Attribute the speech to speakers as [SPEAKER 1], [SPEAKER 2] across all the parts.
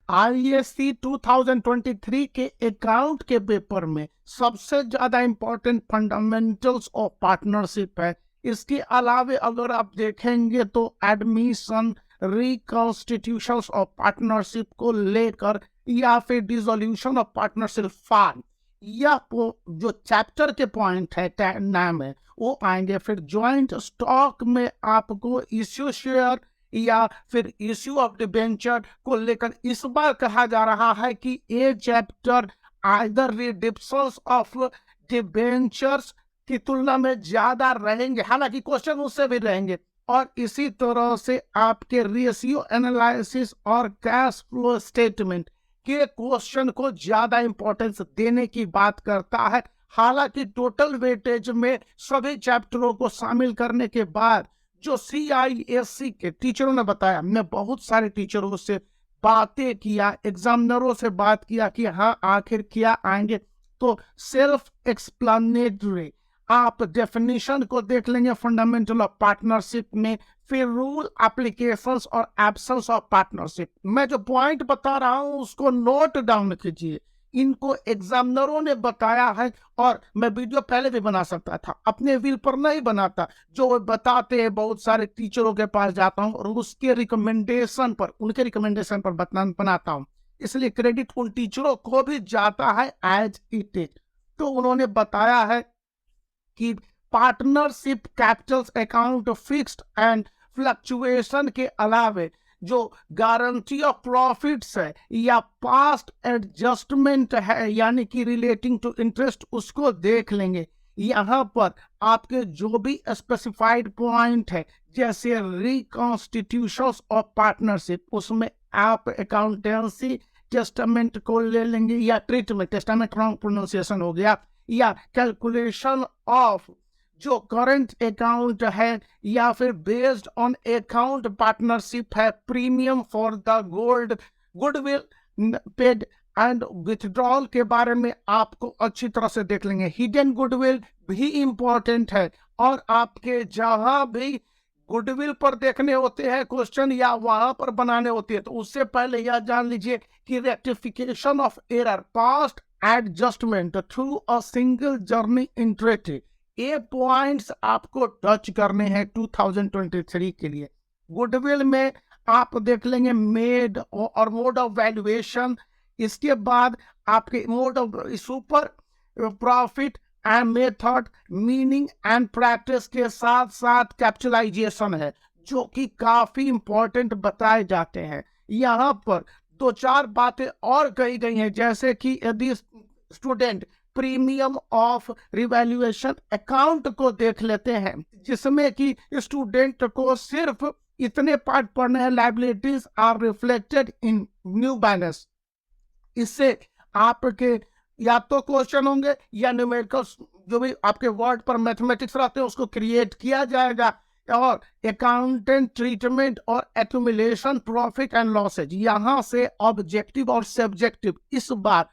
[SPEAKER 1] ISC 2023 के account के paper में सबसे ज्यादा इंपॉर्टेंट फंडामेंटल्स ऑफ पार्टनरशिप है। इसके अलावे अगर आप देखेंगे तो एडमिशन, रिकॉन्स्टिट्यूशन ऑफ पार्टनरशिप को लेकर या फिर डिसोल्यूशन ऑफ पार्टनरशिप फॉर्म, या जो चैप्टर के पॉइंट है नाम है वो आएंगे। फिर ज्वाइंट स्टॉक में आपको इश्यू शेयर या फिर इश्यू ऑफ डिबेंचर को लेकर इस बार कहा जा रहा है कि ये चैप्टर आइदर रिडिप्शंस ऑफ डिबेंचर्स की तुलना में ज्यादा रहेंगे, हालांकि क्वेश्चन उससे भी रहेंगे, और इसी तरह से आपके रेशियो एनालिसिस और कैश फ्लो स्टेटमेंट के क्वेश्चन को ज्यादा इंपॉर्टेंस देने की बात करता है। हालांकि टोटल वेटेज में सभी चैप्टरों को शामिल करने के बाद जो CISC के टीचरों ने बताया, मैं बहुत सारे टीचरों से बातें किया, एग्जामिनरों से बात किया कि हाँ आखिर क्या आएंगे, तो सेल्फ एक्सप्लेनेटरी आप डेफिनेशन को देख लेंगे फंडामेंटल ऑफ पार्टनरशिप में, फिर रूल एप्लीकेशंस और एब्सेंस ऑफ पार्टनरशिप। मैं जो पॉइंट बता रहा हूं उसको नोट डाउन कीजिए, इनको एग्जामिनरों ने बताया है, और मैं वीडियो पहले भी बना सकता था, अपने व्हील पर नहीं बनाता, जो बताते हैं बहुत सारे टीचरों के पास जाता हूं और उसके रिकमेंडेशन पर, उनके रिकमेंडेशन पर बनाता हूं, इसलिए क्रेडिट उन टीचरों को भी जाता है एज इट इज। तो उन्होंने बताया है कि partnership capital account fixed and fluctuation के अलावे जो गारंटी ऑफ प्रॉफिट्स है या पास्ट एडजस्टमेंट है यानी कि रिलेटिंग टू इंटरेस्ट, उसको देख लेंगे। यहाँ पर आपके जो भी स्पेसिफाइड पॉइंट है जैसे रिकॉन्स्टिट्यूशन ऑफ पार्टनरशिप, उसमें आप अकाउंटेंसी टेस्टामेंट को ले लेंगे, या ट्रीटमेंट, टेस्टामेंट रॉन्ग प्रोनाउंसिएशन हो गया, या कैलकुलेशन ऑफ जो करंट अकाउंट है, या फिर बेस्ड ऑन अकाउंट पार्टनरशिप है, premium for the goodwill paid and withdrawal के बारे में आपको अच्छी तरह से देख लेंगे। हिडन गुडविल भी इंपॉर्टेंट है, और आपके जहां भी गुडविल पर देखने होते हैं क्वेश्चन या वहां पर बनाने होते हैं, तो उससे पहले यह जान लीजिए कि rectification of error, past adjustment through a single journey interactive, ये पॉइंट्स आपको टच करने हैं 2023 के लिए। गुडविल में आप देख लेंगे मेड और मोड ऑफ वैल्यूएशन, इसके बाद आपके mode of super profit and method, meaning and practice के साथ साथ कैपिटलाइजेशन है, जो कि काफी इंपॉर्टेंट बताए जाते हैं। यहाँ पर दो चार बातें और कही गई हैं, जैसे कि यदि student premium of revaluation account को देख लेते हैं, जिसमें कि स्टूडेंट को सिर्फ इतने पार्ट पढ़ने हैं, liabilities are reflected in new balance. इससे आपके या तो क्वेश्चन होंगे या न्यूमेरिकल जो भी आपके वर्ड पर मैथमेटिक्स रहते हैं उसको क्रिएट किया जाएगा, और अकाउंटेंट ट्रीटमेंट और एक्यूमुलेशन प्रॉफिट एंड लॉसेज, यहाँ से ऑब्जेक्टिव और सब्जेक्टिव इस बार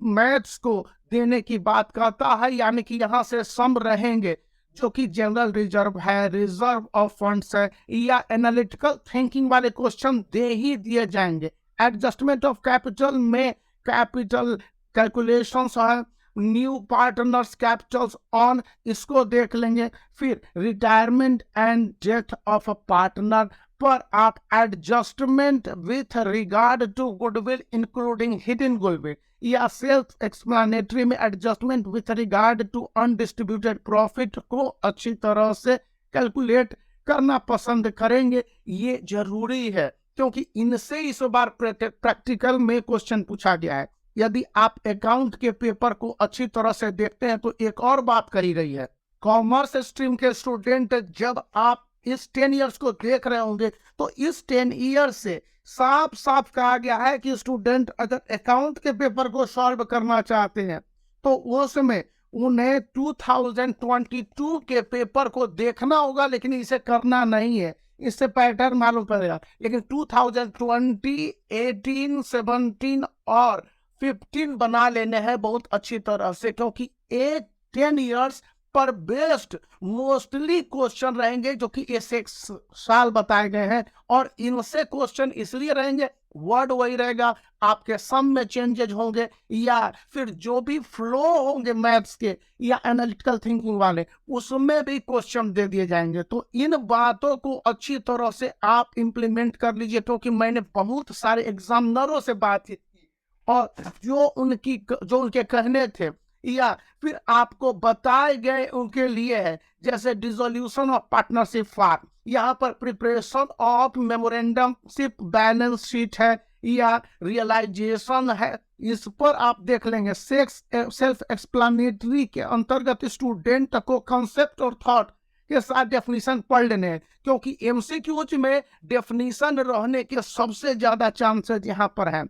[SPEAKER 1] मैथ्स को देने की बात करता है, यानी कि यहाँ से सम रहेंगे जो कि जनरल रिजर्व है, रिजर्व ऑफ फंड्स है, या एनालिटिकल थिंकिंग वाले क्वेश्चन दे ही दिए जाएंगे। एडजस्टमेंट ऑफ कैपिटल में कैपिटल कैलकुलेशंस है, न्यू पार्टनर्स कैपिटल्स ऑन, इसको देख लेंगे। फिर retirement and death of a partner पर आप adjustment with regard to goodwill including hidden goodwill, या सेल्फ एक्सप्लेनेटरी में adjustment with regard to undistributed profit को अच्छी तरह से कैलकुलेट करना पसंद करेंगे। ये जरूरी है क्योंकि इनसे इस बार प्रैक्टिकल में क्वेश्चन पूछा गया है। यदि आप अकाउंट के पेपर को अच्छी तरह से देखते हैं तो एक और बात करी गई है, कॉमर्स स्ट्रीम के स्टूडेंट जब आप इस 10 इयर्स को देख रहे होंगे तो इस 10 ईयर्स से साफ साफ कहा गया है कि स्टूडेंट अगर अकाउंट के पेपर को सॉल्व करना चाहते हैं तो उसमें उन्हें 2022 के पेपर को देखना होगा, लेकिन इसे करना नहीं है, इससे पैटर्न मालूम पड़ेगा। लेकिन 2020, 18, 17 और 15 बना लेने हैं बहुत अच्छी तरह से, क्योंकि 10 इयर्स पर बेस्ड मोस्टली क्वेश्चन रहेंगे जो कि इस एक साल बताए गए हैं, और इनसे क्वेश्चन इसलिए रहेंगे, वर्ड वही रहेगा, आपके सम में चेंजेज होंगे या फिर जो भी फ्लो होंगे मैथ्स के या एनालिटिकल थिंकिंग वाले उसमें भी क्वेश्चन दे दिए जाएंगे। तो इन बातों को अच्छी तरह से आप इंप्लीमेंट कर लीजिए, क्योंकि मैंने बहुत सारे एग्जामिनरों से बातचीत की और जो उनके कहने थे या फिर आपको बताए गए उनके लिए है, जैसे डिसोल्यूशन ऑफ पार्टनरशिप फॉर्म, यहाँ पर प्रिपरेशन ऑफ मेमोरेंडमशिप बैलेंस शीट है या रियलाइजेशन है, इस पर आप देख लेंगे। सेल्फ एक्सप्लेनेटरी के अंतर्गत स्टूडेंट को कंसेप्ट और थॉट के साथ डेफिनेशन पढ़ लेने हैं, क्योंकि एमसीक्यूज में डेफिनेशन रहने के सबसे ज्यादा चांसेस यहाँ पर हैं।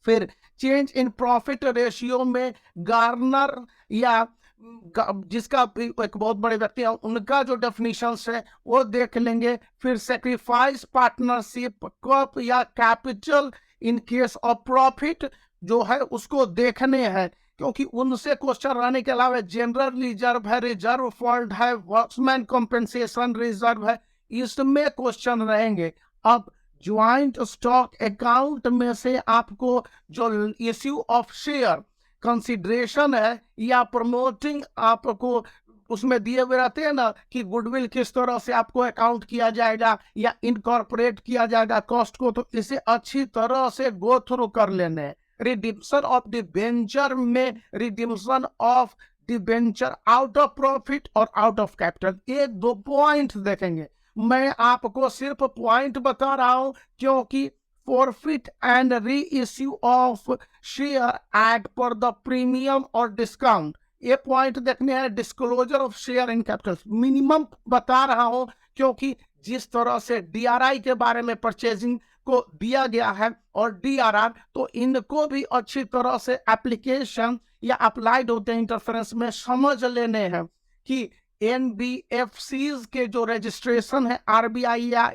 [SPEAKER 1] फिर चेंज इन प्रॉफिट रेशियो में गार्नर या जिसका भी एक बहुत बड़े व्यक्ति है उनका जो डेफिनेशन है वो देख लेंगे। फिर सेक्रीफाइस पार्टनरशिप कप या capital in case of profit जो है उसको देखने हैं, क्योंकि उनसे क्वेश्चन रहने के अलावा जनरल रिजर्व है, रिजर्व फंड है, वर्कमैन कॉम्पेंसेशन रिजर्व है, इसमें क्वेश्चन रहेंगे। अब ज्वाइंट स्टॉक अकाउंट में से आपको जो इश्यू ऑफ शेयर कंसिडरेशन है या प्रमोटिंग आपको उसमें दिए हुए रहते हैं ना कि गुडविल किस तरह से आपको अकाउंट किया जाएगा या इनकॉर्पोरेट किया जाएगा कॉस्ट को, तो इसे अच्छी तरह से गो थ्रू कर लेने। रिडिम्पशन ऑफ डिबेंचर में Redemption of debenture out of profit और आउट ऑफ कैपिटल, ये 2 पॉइंट देखेंगे। मैं आपको सिर्फ पॉइंट बता रहा हूं क्योंकि forfeit and re issue of share eight पर द प्रीमियम और डिस्काउंट, ये पॉइंट देखने हैं। Disclosure of share in capital minimum बता रहा हूं क्योंकि जिस तरह से डीआरआई के बारे में परचेजिंग को दिया गया है और डीआरआर, तो इनको भी अच्छी तरह से एप्लीकेशन या अप्लाइड होते हैं इंटरफेरेंस में समझ लेने हैं कि एनबीएफसीज के जो रजिस्ट्रेशन है आरबीआई या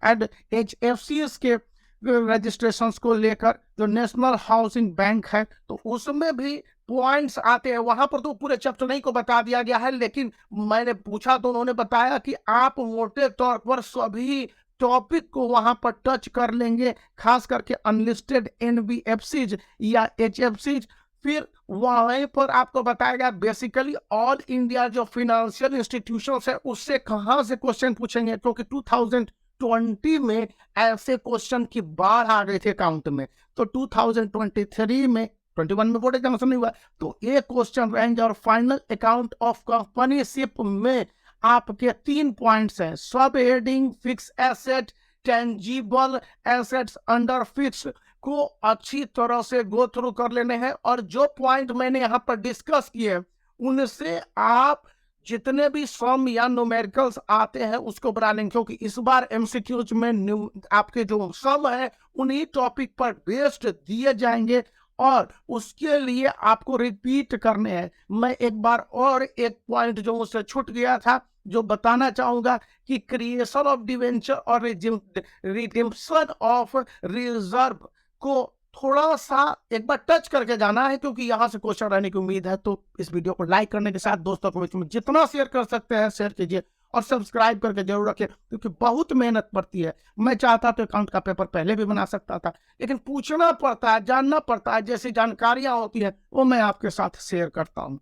[SPEAKER 1] एंड एचएफसीज के रजिस्ट्रेशंस को लेकर जो नेशनल हाउसिंग बैंक है तो उसमें भी पॉइंट्स आते हैं। वहां पर तो पूरे चैप्टर नहीं को बता दिया गया है, लेकिन मैंने पूछा तो उन्होंने बताया कि आप मोटे तौर पर सभी टॉपिक को वहां पर टच कर लेंगे, खास करके अनलिस्टेड एनबीएफसीज या एचएफसीज। फिर वहीं पर आपको बताया गया बेसिकली ऑल इंडिया जो फाइनेंशियल इंस्टीट्यूशंस है उससे कहां से क्वेश्चन पूछेंगे, क्योंकि 2020 में ऐसे क्वेश्चन की बाढ़ आ गई थी अकाउंट में, तो 2023 में 21 में बोर्ड एग्जामिनेशन नहीं हुआ तो ये क्वेश्चन रहेंगे। और फाइनल अकाउंट ऑफ कंपनीशिप में आपके 3 पॉइंट्स हैं, सब heading fix asset, tangible assets under fix को अच्छी तरह से गो थ्रू कर लेने हैं। और जो पॉइंट मैंने यहाँ पर डिस्कस किए उनसे आप जितने भी सम या न्यूमेरिकल्स आते हैं उसको बना लेंगे, क्योंकि इस बार एमसीक्यूज में आपके जो सम है उन्हीं टॉपिक पर बेस्ड दिए जाएंगे और उसके लिए आपको रिपीट करने हैं। मैं एक बार और एक पॉइंट जो मुझसे छूट गया था जो बताना चाहूंगा कि क्रिएशन ऑफ डिवेंचर और रिडिम्पशन ऑफ रिजर्व को थोड़ा सा एक बार टच करके जाना है, क्योंकि यहाँ से क्वेश्चन रहने की उम्मीद है। तो इस वीडियो को लाइक करने के साथ दोस्तों को जितना शेयर कर सकते हैं शेयर कीजिए और सब्सक्राइब करके जरूर रखें, क्योंकि बहुत मेहनत पड़ती है। मैं चाहता तो अकाउंट का पेपर पहले भी बना सकता था, लेकिन पूछना पड़ता है, जानना पड़ता है, जैसी जानकारियां होती है वो मैं आपके साथ शेयर करता हूँ।